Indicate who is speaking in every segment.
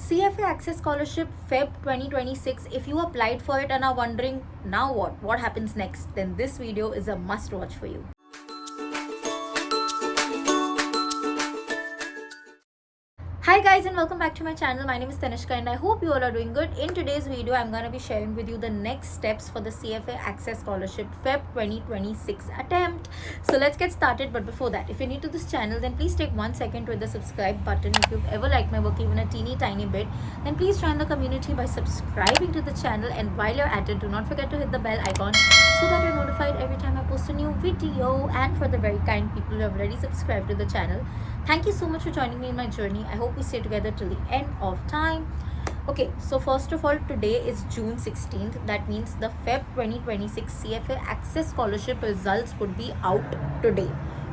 Speaker 1: CFA Access Scholarship Feb 2026. If you applied for it and are wondering now what happens next, then this video is a must watch for you. Hi guys, and welcome back to my channel. My name is Tanishka and I hope you all are doing good. In today's video, I'm going to be sharing with you the next steps for the CFA Access Scholarship Feb 2026 attempt. So let's get started. But before that, if you're new to this channel, then please take 1 second to hit the subscribe button. If you've ever liked my work even a teeny tiny bit, then please join the community by subscribing to the channel. And while you're at it, do not forget to hit the bell icon so that you're notified every time I post a new video. And for the very kind people who have already subscribed to the channel, thank you so much for joining me in my journey. I hope we stay together till the end of time. Okay, so first of all, today is June 16th. That means the Feb 2026 CFA Access Scholarship results would be out today.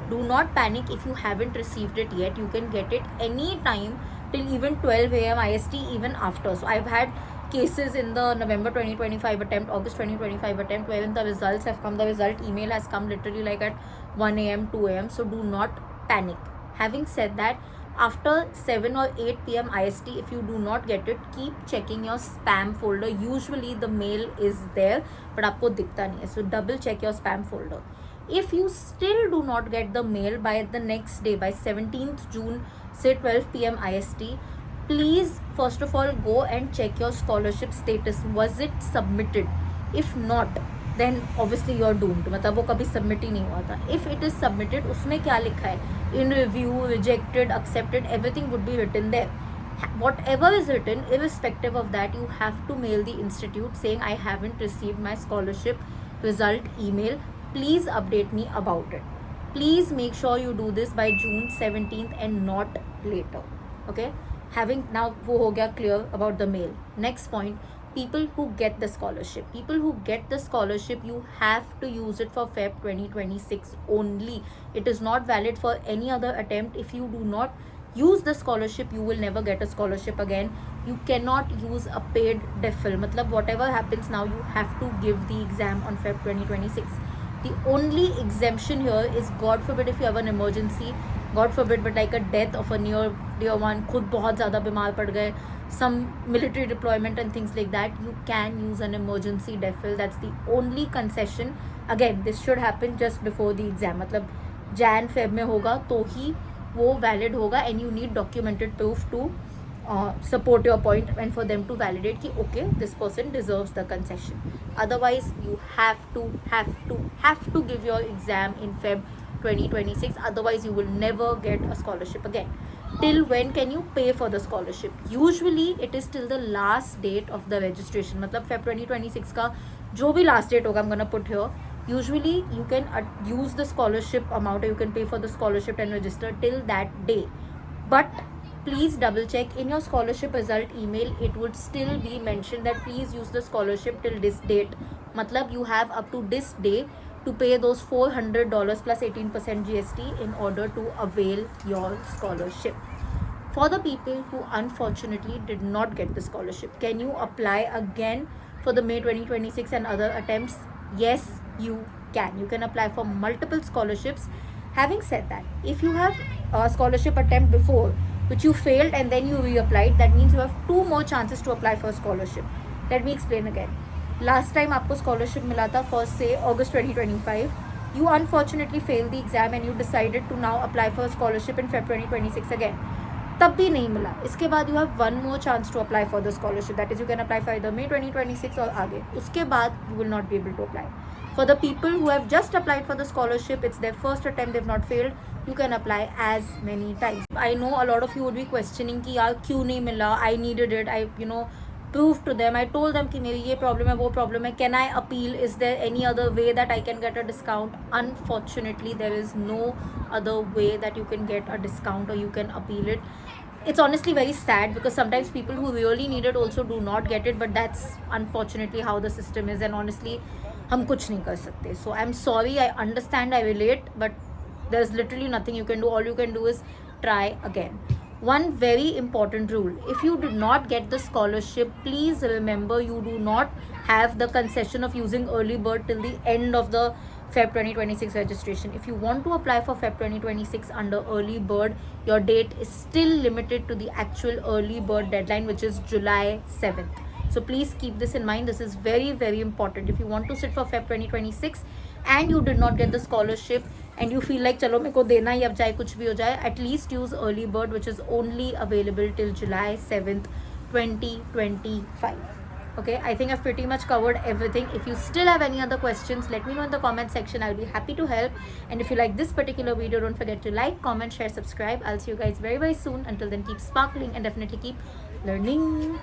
Speaker 1: Do not panic if you haven't received it yet. You can get it any time till even 12 a.m. IST, even after. So I've had cases in the November 2025 attempt, August 2025 attempt, wherein the results have come. The result email has come literally like at 1 a.m., 2 a.m. So do not panic. Having said that, after 7 or 8 p.m. IST, if you do not get it, keep checking your spam folder. Usually the mail is there, but आपको दिखता नहीं है. So double check your spam folder. If you still do not get the mail by the next day, by 17th June, say 12 p.m. IST, please first of all go and check your scholarship status. Was it submitted? If not, then obviously you're doomed. मतलब वो कभी submit ही नहीं हुआ था. If it is submitted, उसमें क्या लिखा है? In review, rejected, accepted, everything would be written there. Whatever is written, irrespective of that, you have to mail the institute saying I haven't received my scholarship result email. Please update me about it. Please make sure you do this by June 17th and not later. Okay? Having now वो हो गया clear about the mail. Next point. People who get the scholarship, you have to use it for Feb 2026 only. It is not valid for any other attempt. If you do not use the scholarship, you will never get a scholarship again. You cannot use a paid DEFL. मतलब whatever happens now, you have to give the exam on Feb 2026. The only exemption here is, God forbid, if you have an emergency, God forbid, but like a death of a near dear one, खुद बहुत ज़्यादा बीमार पड़ गए, some military deployment and things like that, you can use an emergency DEFL. That's the only concession. Again, this should happen just before the exam. मतलब Jan Feb में होगा तो ही वो valid होगा, and you need documented proof to support your point and for them to validate कि okay, this person deserves the concession. Otherwise, you have to give your exam in Feb 2026. Otherwise, you will never get a scholarship again. Till when can you pay for the scholarship? Usually it is till the last date of the registration. मतलब Feb 2026 का जो भी last date होगा, I'm gonna put here. Usually you can use the scholarship amount, or you can pay for the scholarship and register till that day. But please double check in your scholarship result email. It would still be mentioned that please use the scholarship till this date. मतलब you have up to this day to pay those $400 plus 18% GST in order to avail your scholarship. For the people who unfortunately did not get the scholarship, can you apply again for the May 2026 and other attempts? Yes, you can. You can apply for multiple scholarships. Having said that, if you have a scholarship attempt before which you failed and then you reapplied, that means you have 2 more chances to apply for a scholarship. Let me explain again. Last time आपको scholarship मिला था for say August 2025. You unfortunately failed the exam and you decided to now apply for a scholarship in Feb 2026 again. तब भी नहीं मिला. इसके बाद you have 1 more chance to apply for the scholarship. That is, you can apply for either May 2026 or आगे. उसके बाद you will not be able to apply. For the people who have just applied for the scholarship, it's their first attempt, they've not failed, you can apply as many times. I know a lot of you would be questioning कि यार क्यों नहीं मिला, I needed it, I proved to them, I told them कि मेरी ये problem है, वो problem है, can I appeal, is there any other way that I can get a discount? Unfortunately, there is no other way that you can get a discount or you can appeal it. It's honestly very sad because sometimes people who really need it also do not get it, but that's unfortunately how the system is, and honestly हम कुछ नहीं कर सकते. So I'm sorry, I understand, I relate, but there's literally nothing you can do. All you can do is try again. One very important rule: if you did not get the scholarship, please remember you do not have the concession of using early bird till the end of the Feb 2026 registration. If you want to apply for Feb 2026 under early bird, your date is still limited to the actual early bird deadline, which is July 7th. So please keep this in mind. This is very, very important. If you want to sit for Feb 2026 and you did not get the scholarship and you feel like chalo meko dena hi ab jaye kuch bhi ho jaye, at least use early bird, which is only available till July 7th 2025. Okay, I think I've pretty much covered everything. If you still have any other questions, let me know in the comment section. I'll be happy to help. And if you like this particular video, don't forget to like, comment, share, subscribe. I'll see you guys very, very soon. Until then, keep sparkling and definitely keep learning.